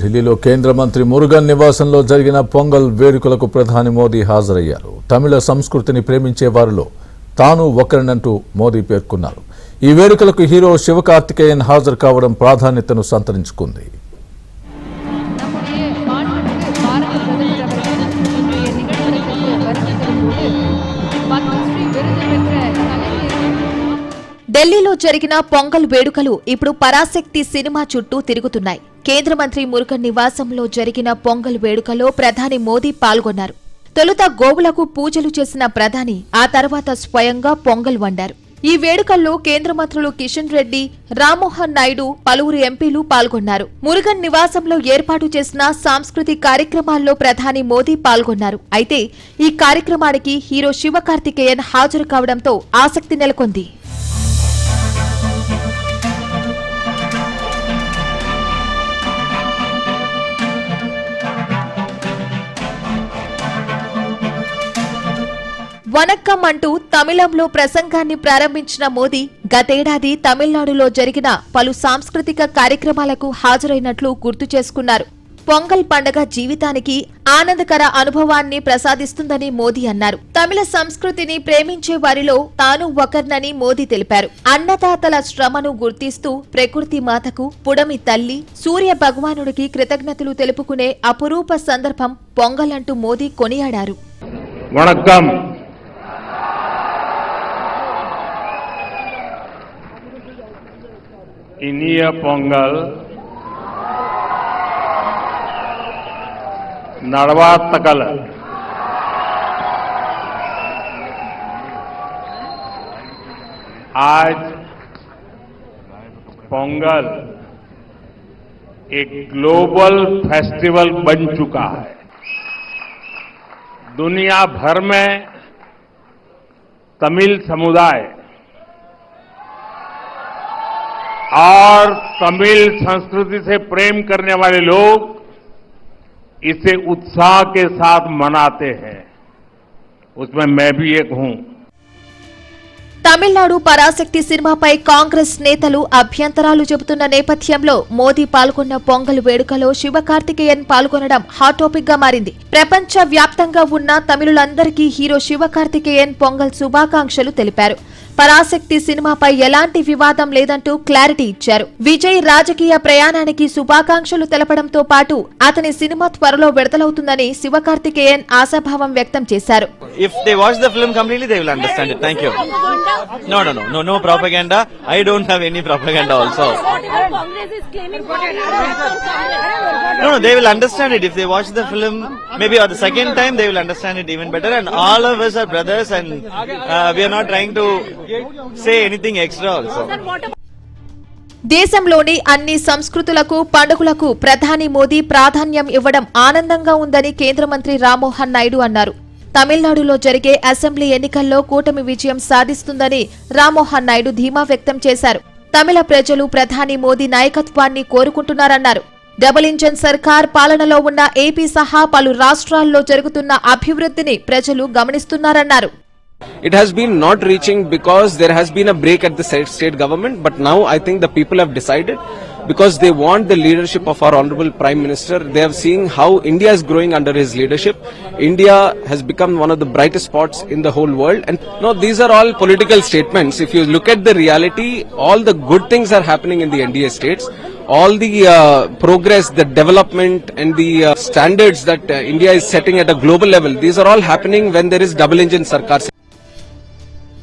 ఢిల్లీలో కేంద్ర మంత్రి మురుగన్ నివాసంలో జరిగిన పొంగల్ వేడుకలకు ప్రధాని మోదీ హాజరయ్యారు. తమిళ సంస్కృతిని ప్రేమించే వారిలో తాను ఒకరినంటూ మోదీ పేర్కొన్నారు. ఈ వేడుకలకు హీరో శివకార్తికేయన్ హాజరు కావడం ప్రాధాన్యతను సంతరించుకుంది. ఢిల్లీలో జరిగిన పొంగల్ వేడుకలు ఇప్పుడు పరాశక్తి సినిమా చుట్టూ తిరుగుతున్నాయి. కేంద్ర మంత్రి మురుగన్ నివాసంలో జరిగిన పొంగల్ వేడుకలో ప్రధాని మోదీ పాల్గొన్నారు. తొలుత గోవులకు పూజలు చేసిన ప్రధాని ఆ తర్వాత స్వయంగా పొంగల్ వండారు. ఈ వేడుకల్లో కేంద్ర మంత్రులు కిషన్ రెడ్డి, రామ్మోహన్ నాయుడు, పలువురు ఎంపీలు పాల్గొన్నారు. మురుగన్ నివాసంలో ఏర్పాటు చేసిన సాంస్కృతిక కార్యక్రమాల్లో ప్రధాని మోదీ పాల్గొన్నారు. అయితే ఈ కార్యక్రమానికి హీరో శివకార్తికేయన్ హాజరు కావడంతో ఆసక్తి నెలకొంది. వనక్కం అంటూ తమిళంలో ప్రసంగాన్ని ప్రారంభించిన మోదీ గతేడాది తమిళనాడులో జరిగిన పలు సాంస్కృతిక కార్యక్రమాలకు హాజరైనట్లు గుర్తు చేసుకున్నారు. పొంగల్ పండగ జీవితానికి ఆనందకర అనుభవాన్ని ప్రసాదిస్తుందని మోదీ అన్నారు. తమిళ సంస్కృతిని ప్రేమించే వారిలో తాను ఒకర్నని మోదీ తెలిపారు. అన్నదాతల శ్రమను గుర్తిస్తూ ప్రకృతి మాతకు, పుడమి తల్లి, సూర్య భగవానుడికి కృతజ్ఞతలు తెలుపుకునే అపురూప సందర్భం పొంగల్ అంటూ మోదీ కొనియాడారు. इनिय पोंगल नड़वातकल आज पोंगल एक ग्लोबल फेस्टिवल बन चुका है. दुनिया भर में तमिल समुदाय और तमिल संस्कृति से प्रेम करने वाले लोग इसे उत्साह के साथ मनाते हैं. उसमें मैं भी एक हूं. తమిళనాడు పరాశక్తి సినిమాపై కాంగ్రెస్ నేతలు అభ్యంతరాలు చెబుతున్న నేపథ్యంలో మోదీ పాల్గొన్న పొంగల్ వేడుకలో శివకార్తికేయన్ పాల్గొనడం హాట్ టాపిక్ గా మారింది. ప్రపంచ వ్యాప్తంగా ఉన్న తమిళులందరికీ హీరో శివకార్తికేయన్ పొంగల్ శుభాకాంక్షలు తెలిపారు. పరాశక్తి సినిమాపై ఎలాంటి వివాదం లేదంటూ క్లారిటీ ఇచ్చారు. విజయ్ రాజకీయ ప్రయాణానికి శుభాకాంక్షలు తెలపడంతో పాటు అతని సినిమా త్వరలో విడుదలవుతుందని శివకార్తికేయన్ ఆశాభావం వ్యక్తం చేశారు. If they watch the film completely, they will understand it. Thank you. No propaganda. I don't have any propaganda also. No, they will understand it if they watch the film. Maybe or the second time they will understand it even better. And all of us are brothers, and we are not trying to say anything extra also. దేశంలోని అన్ని సంస్కృతులకు, పండుగలకు ప్రధాని మోదీ ప్రాధాన్యం ఇవ్వడం ఆనందంగా ఉందని కేంద్ర మంత్రి రామ్మోహన్ నాయుడు అన్నారు. తమిళనాడులో జరిగే అసెంబ్లీ ఎన్నికల్లో కూటమి విజయం సాధిస్తుందని రామ్మోహన్ నాయుడు ధీమా వ్యక్తం చేశారు. తమిళ ప్రజలు ప్రధాని మోదీ నాయకత్వాన్ని కోరుకుంటున్నారన్నారు. డబుల్ ఇంజన్ సర్కార్ పాలనలో ఉన్న ఏపీ సహా పలు రాష్ట్రాల్లో జరుగుతున్న అభివృద్ధిని ప్రజలు గమనిస్తున్నారన్నారు. It has been not reaching because there has been a break at the state government, but now I think the people have decided because they want the leadership of our Honorable Prime Minister. They have seen how India is growing under his leadership. India has become one of the brightest spots in the whole world. And no, these are all political statements. If you look at the reality, all the good things are happening in the NDA states. All the progress, the development and the standards that India is setting at a global level, these are all happening when there is double engine sarkar.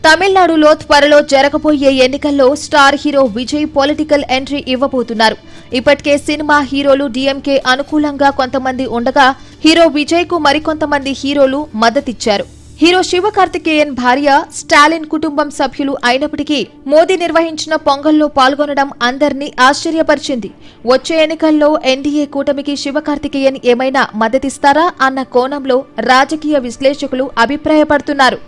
తమిళనాడులో త్వరలో జరగబోయే ఎన్నికల్లో star hero Vijay political entry ఇవ్వబోతున్నారు. ఇప్పటికే cinema హీరోలు DMK అనుకూలంగా కొంతమంది ఉండగా హీరో విజయ్ కు మరికొంతమంది హీరోలు మద్దతిచ్చారు. హీరో శివకార్తికేయన్ భార్య స్టాలిన్ కుటుంబం సభ్యులు అయినప్పటికీ మోదీ నిర్వహించిన పొంగల్లో పాల్గొనడం అందరినీ ఆశ్చర్యపరిచింది. వచ్చే ఎన్నికల్లో ఎన్డీఏ కూటమికి శివకార్తికేయన్ ఏమైనా మద్దతిస్తారా అన్న కోణంలో రాజకీయ విశ్లేషకులు అభిప్రాయపడుతున్నారు.